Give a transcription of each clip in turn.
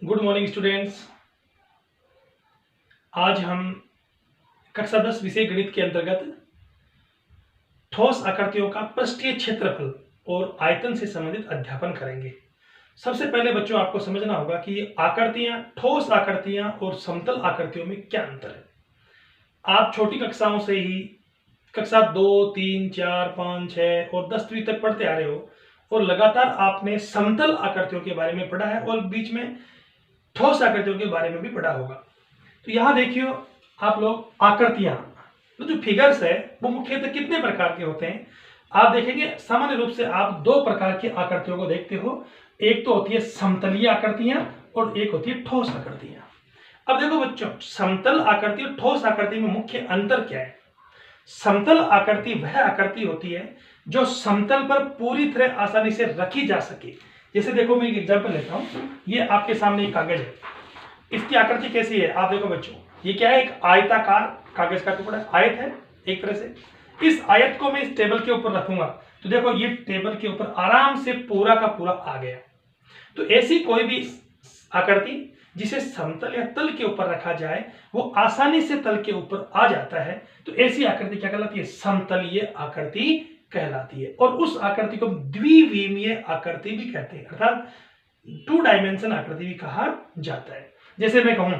Good morning students. आज हम कक्षा 10 विषय गणित के अंतर्गत ठोस आकृतियों का पृष्ठीय क्षेत्रफल और आयतन से संबंधित अध्यापन करेंगे। सबसे पहले बच्चों आपको समझना होगा कि आकृतियां, ठोस आकृतियां और समतल आकृतियों में क्या अंतर है। आप छोटी कक्षाओं से ही कक्षा 2, 3, 4, 5, 6 और 10वीं तक पढ़ते आ रहे हो और लगातार आपने समतल आकृतियों के बारे में पढ़ा है और बीच में ठोस आकृतियों के बारे में भी पढ़ा होगा। तो यहां देखियो आप लोग, आकृतियां तो जो फिगर्स है वो मुख्यतः कितने प्रकार के होते हैं आप देखेंगे। सामान्य रूप से आप दो प्रकार की आकृतियों को देखते हो, एक तो होती है समतलीय आकृतियां और एक होती है ठोस आकृतियां। अब देखो बच्चों, समतल आकृति और ठोस आकृति में मुख्य अंतर क्या है। समतल आकृति वह आकृति होती है जो समतल पर पूरी तरह आसानी से रखी जा सके। जैसे देखो, मैं एक एग्जांपल लेता हूं। ये आपके सामने एक कागज है, इसकी आकृति कैसी है आप देखो बच्चों। ये क्या है, एक आयताकार कागज का टुकड़ा है, आयत है एक तरह से। इस आयत को मैं इस टेबल के ऊपर रखूंगा तो देखो ये टेबल के ऊपर आराम से पूरा का पूरा आ गया। तो ऐसी कोई भी आकृति जिसे समतल या तल के ऊपर रखा जाए वो आसानी से तल के ऊपर आ जाता है, तो ऐसी आकृति क्या कहलाती है, समतलीय आकृति कहलाती है। और उस आकृति को द्विविमीय आकृति भी कहते हैं, अर्थात 2 डायमेंशन आकृति भी कहा जाता है। जैसे मैं कहूं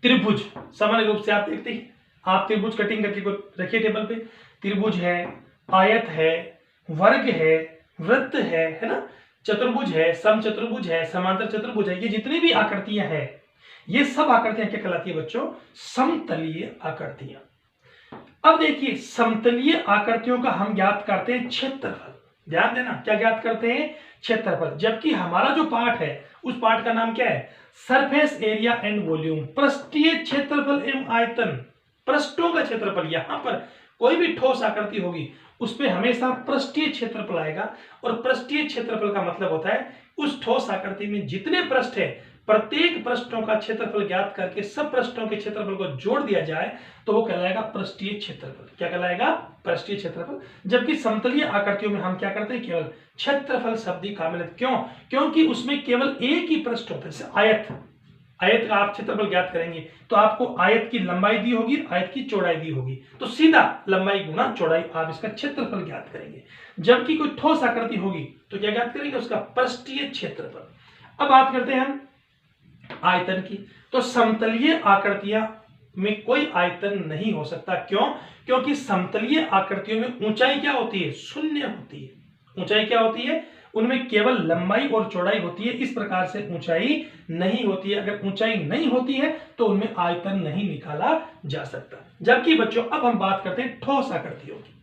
त्रिभुज, सामान्य रूप से आप देखते हैं, आप त्रिभुज कटिंग करके रखिए टेबल पे। त्रिभुज है, आयत है, वर्ग है, वृत्त है ना, चतुर्भुज है, समचतुर्भुज है, समांतर चतुर्भुज है। ये जितनी भी आकृतियां हैं ये सब आकृतियां क्या कहलाती है बच्चों, समतलीय आकृतियां। अब देखिए, समतलीय आकृतियों का हम ज्ञात करते हैं क्षेत्रफल। ध्यान देना, क्या ज्ञात करते हैं, क्षेत्रफल। जबकि हमारा जो पार्ट है उस पार्ट का नाम क्या है, सरफेस एरिया एंड वॉल्यूम, पृष्ठीय क्षेत्रफल एवं आयतन। पृष्ठों का क्षेत्रफल, यहां पर कोई भी ठोस आकृति होगी उस पे हमेशा पृष्ठीय क्षेत्रफल आएगा। और पृष्ठीय क्षेत्रफल का मतलब होता है उस ठोस आकृति में जितने पृष्ठ है प्रत्येक पृष्ठों का क्षेत्रफल ज्ञात करके सब पृष्ठों के क्षेत्रफल को जोड़ दिया जाए तो वो कहलाएगा पृष्ठीय क्षेत्रफल। क्या कहलाएगा, पृष्ठीय क्षेत्रफल। जबकि समतलीय आकृतियों में हम क्या करते हैं, केवल क्षेत्रफल शब्द का मिलत। क्यों, क्योंकि उसमें केवल एक ही पृष्ठ होता है। जैसे आयत का आप क्षेत्रफल ज्ञात करेंगे तो आपको आयत की लंबाई दी होगी, आयत की चौड़ाई दी होगी, तो सीधा लंबाई गुना चौड़ाई आप इसका क्षेत्रफल ज्ञात करेंगे। जबकि कोई ठोस आकृति होगी तो क्या ज्ञात करेंगे, उसका पृष्ठीय क्षेत्रफल। अब बात करते हैं हम आयतन की। तो समतलीय आकृतियां में कोई आयतन नहीं हो सकता। क्यों, क्योंकि समतलीय आकृतियों में ऊंचाई क्या होती है, शून्य होती है। ऊंचाई क्या होती है, उनमें केवल लंबाई और चौड़ाई होती है, इस प्रकार से ऊंचाई नहीं होती है। अगर ऊंचाई नहीं होती है तो उनमें आयतन नहीं निकाला जा सकता। जबकि बच्चों अब हम बात करते हैं ठोस आकृतियों की।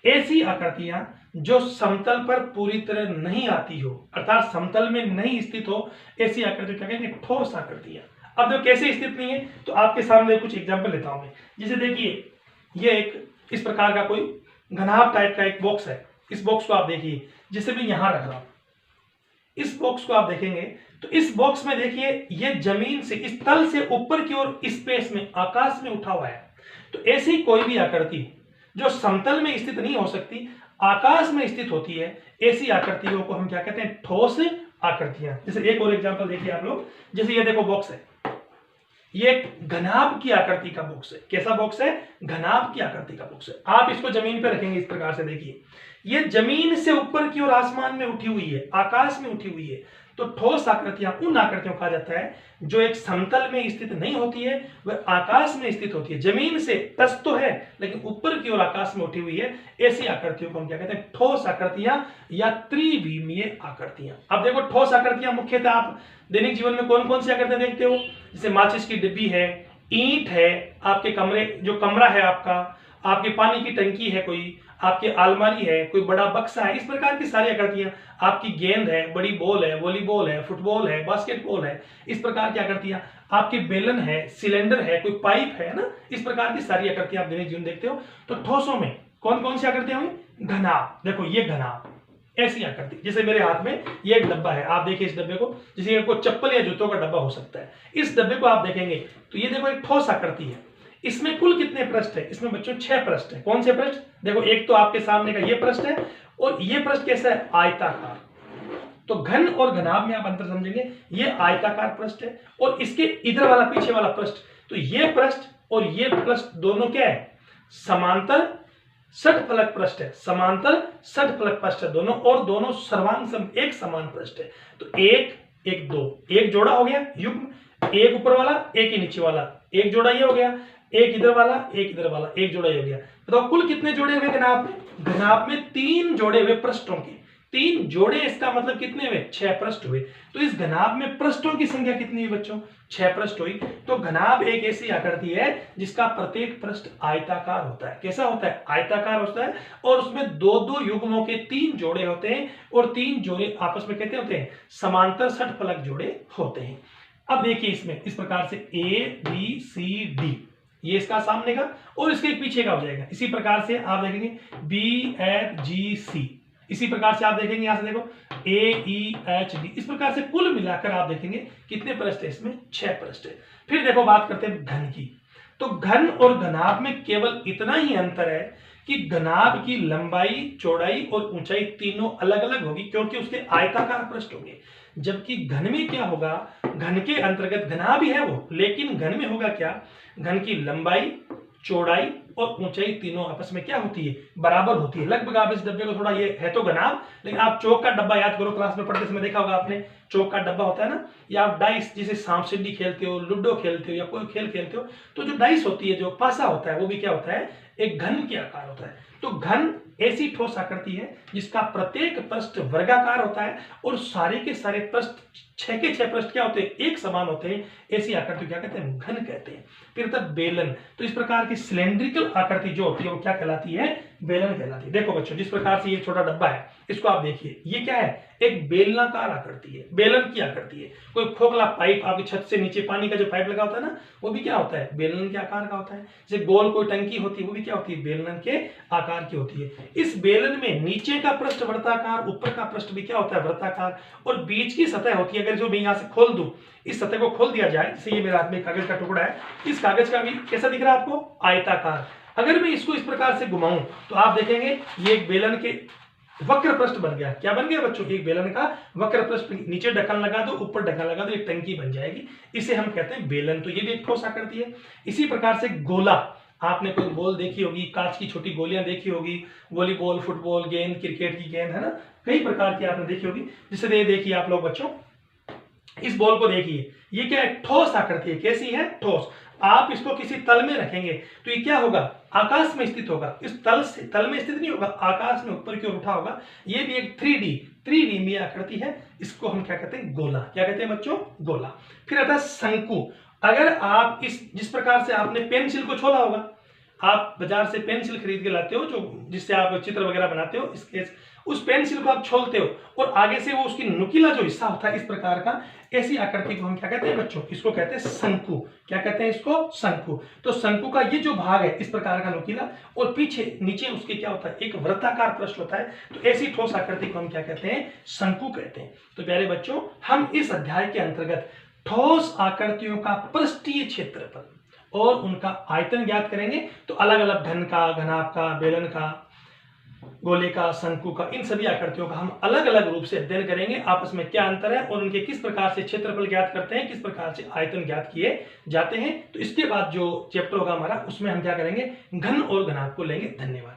ऐसी आकृतियां जो समतल पर पूरी तरह नहीं आती हो, अर्थात समतल में नहीं स्थित हो, ऐसी आकृति क्या कहेंगे, ठोस आकृतियां। अब जो कैसे स्थित नहीं है तो आपके सामने कुछ एग्जांपल लेता हूं मैं। जैसे देखिए, ये एक इस प्रकार का कोई घनाभ टाइप का एक बॉक्स है। इस बॉक्स को आप देखिए, जिसे मैं यहां रख रहा हूं, इस बॉक्स को आप देखेंगे तो इस बॉक्स में देखिए ये जमीन से, इस तल से ऊपर की ओर स्पेस में, आकाश में उठा हुआ है। तो ऐसी कोई भी आकृति जो समतल में स्थित नहीं हो सकती, आकाश में स्थित होती है, ऐसी आकृतियों को हम क्या कहते हैं, ठोस आकृतियां। जैसे एक और एग्जांपल देखिए आप लोग। जैसे ये देखो बॉक्स है, ये एक घनाभ की आकृति का बॉक्स है। कैसा बॉक्स है, घनाभ की आकृति का बॉक्स है। आप इसको जमीन पर रखेंगे इस प्रकार से, देखिए ये जमीन से ऊपर की ओर आसमान में उठी हुई है, आकाश में उठी हुई है। तो ठोस आकृतियां उन आकृतियों को कहा जाता है जो एक समतल में स्थित नहीं होती है, वह आकाश में स्थित होती है। जमीन से टच तो है लेकिन ऊपर की ओर आकाश में उठी हुई है, ऐसी आकृतियों को हम क्या कहते हैं, ठोस आकृतियां या त्रिविमीय आकृतियां। अब देखो, ठोस आकृतियां मुख्यतः आप दैनिक जीवन में कौन कौन सी आकृतियां देखते हो। जैसे माचिस की डिब्बी है, ईंट है, आपके कमरे जो कमरा है आपका, आपकी पानी की टंकी है, कोई आपकी अलमारी है, कोई बड़ा बक्सा है, इस प्रकार की सारी आकृतियां। आपकी गेंद है, बड़ी बॉल है, वॉलीबॉल है, फुटबॉल है, बास्केटबॉल है, इस प्रकार की आकृतियां। आपकी बेलन है, सिलेंडर है, कोई पाइप है ना, इस प्रकार की सारी आकृतियां आप दैनिक जीवन देखते हो। तो ठोसों में कौन कौन सी आकृतियां हुई, घनाभ। देखो ये घनाभ, ऐसी आकृति। जैसे मेरे हाथ में ये एक डब्बा है, आप देखिए इस डब्बे को, जैसे कोई चप्पल या जूतों का डब्बा हो सकता है। इस डब्बे को आप देखेंगे तो ये देखो एक ठोस आकृति है। इसमें कुल कितने पृष्ठ है, इसमें बच्चों 6 पृष्ठ है। कौन से पृष्ठ, देखो एक तो आपके सामने का ये पृष्ठ है और ये पृष्ठ कैसा है, आयताकार। तो घन और घनाभ में आप अंतर समझेंगे। ये आयताकार पृष्ठ है और इसके इधर वाला पीछे वाला पृष्ठ, तो ये पृष्ठ और ये पृष्ठ दोनों क्या है, समांतर षटफलक पृष्ठ है, समांतर षटफलक पृष्ठ है दोनों, और दोनों सर्वांग एक समान पृष्ठ है। तो एक एक दो, एक जोड़ा हो गया युग्म, एक ऊपर वाला एक ही नीचे वाला, एक जोड़ा ये हो गया, एक इधर वाला एक इधर वाला, एक जोड़ा ये हो गया। बताओ कुल कितने जोड़े हुए घनाभ में? घनाभ में 3 जोड़े हुए पृष्ठों के, 3 जोड़े, इसका मतलब कितने हुए, 6 पृष्ठ हुए। तो इस घनाभ में पृष्ठों की संख्या कितनी है बच्चों, 6 पृष्ठ हुई। तो घनाभ एक ऐसी आकृति है जिसका प्रत्येक पृष्ठ आयताकार होता है। कैसा होता है, आयताकार होता है, और उसमें दो दो युग्मों के 3 जोड़े होते हैं, और 3 जोड़े आपस में कहते होते हैं समांतर षटफलक जोड़े होते हैं। अब देखिए इसमें इस प्रकार से ABCD, ये इसका सामने का और इसके पीछे का हो जाएगा। इसी प्रकार से आप देखेंगे BFGC, इसी प्रकार से आप देखेंगे यहां से देखो AEHD, इस प्रकार से कुल मिलाकर आप देखेंगे कितने पृष्ठ है, इसमें 6 पृष्ठ है। फिर देखो बात करते हैं घन की। तो घन और घनाभ में केवल इतना ही अंतर है कि घनाभ की लंबाई, चौड़ाई और ऊंचाई तीनों अलग अलग होगी, क्योंकि उसके आयताकार पृष्ठ होंगे। जबकि घन में क्या होगा, घन के अंतर्गत घनाभ ही है वो, लेकिन घन में होगा क्या, घन की लंबाई, चौड़ाई और ऊंचाई तीनों आपस में क्या होती है, बराबर होती है। लगभग आप इस डब्बे को थोड़ा, ये है तो घनाभ, लेकिन आप चौक का डब्बा याद करो, क्लास में पढ़ते समय देखा होगा आपने, चौक का डब्बा होता है ना, या आप डाइस जैसे सांप सीढ़ी खेलते हो, लूडो खेलते हो या कोई खेल खेलते हो, तो जो डाइस होती है, जो पासा होता है, वो भी क्या होता है, एक घन के आकार होता है। तो घन ऐसी ठोस आकृति है जिसका प्रत्येक पृष्ठ वर्गाकार होता है और सारे के सारे पृष्ठ 6 के 6 पृष्ठ क्या होते हैं, एक समान होते हैं। ऐसी आकृति क्या कहते हैं, घन कहते हैं। फिर तब बेलन, तो इस प्रकार की सिलेंड्रिकल आकृति जो होती है वो क्या कहलाती है, बेलन कहलाती है। देखो बच्चों, जिस प्रकार से ये छोटा डब्बा है, इसको आप देखिए, ये क्या है, एक बेलनाकार आकृति है, बेलन की आकृति है। कोई खोखला पाइप आपकी छत से नीचे पानी का जो पाइप लगा होता है ना, वो भी क्या होता है, बेलन के आकार का होता है। जैसे गोल कोई टंकी होती है, वो भी क्या होती है, बेलन के आकार की होती है। इस बेलन में नीचे का पृष्ठ वृत्ताकार, ऊपर का पृष्ठ भी क्या होता है, वृत्ताकार, और बीच की सतह होती है। अगर जो मैं यहां से खोल दूं, इस सतह को खोल दिया जाए, जैसे ये मेरे हाथ में कागज का टुकड़ा है, इस कागज का भी कैसा दिख रहा है आपको, आयताकार। अगर मैं इसको इस प्रकार से घुमाऊं तो आप देखेंगे ये एक बेलन के वक्र पृष्ठ बन गया। क्या बन गया बच्चों, एक बेलन का वक्र पृष्ठ, नीचे ढक्कन लगा दो, ऊपर ढक्कन लगा दो, एक टंकी बन जाएगी। इसे हम कहते हैं बेलन। तो ये भी एक ठोस आकृति है। इसी प्रकार से गोला, आपने कोई बॉल देखी होगी, कांच की छोटी गोलियां देखी होगी, वॉलीबॉल, फुटबॉल, गेंद, क्रिकेट की गेंद, है ना, कई प्रकार की आपने देखी होगी। जिससे ये देखिए आप लोग बच्चों, इस बॉल को देखिए, ये क्या है, ठोस आकृति है। कैसी है, ठोस। आप इसको किसी तल में रखेंगे तो ये क्या होगा, आकाश में स्थित होगा। इस तल में स्थित नहीं होगा, आकाश में ऊपर की ओर उठा होगा। ये भी एक 3D आकृति है। इसको हम क्या कहते हैं, गोला। क्या कहते हैं बच्चों, गोला। फिर आता है शंकु। अगर आप जिस प्रकार से आपने पेंसिल को छोला होगा, आप बाजार से पेंसिल खरीद के लाते हो, जो जिससे आप चित्र वगैरह बनाते हो, उस पेंसिल को आप छोलते हो और आगे से वो उसकी नुकीला जो हिस्सा होता है इस प्रकार का, ऐसी आकृति को हम क्या कहते हैं बच्चों, इसको कहते हैं शंकु। क्या कहते हैं इसको, शंकु। तो शंकु का ये जो भाग है इस प्रकार का नुकीला, और पीछे नीचे उसके क्या होता है, एक वृत्ताकार पृष्ठ होता है। तो ऐसी ठोस आकृति को हम क्या कहते हैं, शंकु कहते हैं। तो प्यारे बच्चों, हम इस अध्याय के अंतर्गत ठोस आकृतियों का पृष्ठीय क्षेत्रफल और उनका आयतन ज्ञात करेंगे। तो अलग अलग घन का, घनाभ का, बेलन का, गोले का, शंकु का, इन सभी आकृतियों का हम अलग अलग रूप से अध्ययन करेंगे। आपस में क्या अंतर है और उनके किस प्रकार से क्षेत्रफल ज्ञात करते हैं, किस प्रकार से आयतन ज्ञात किए जाते हैं। तो इसके बाद जो चैप्टर होगा हमारा, उसमें हम क्या करेंगे, घन और घनाभ को लेंगे। धन्यवाद।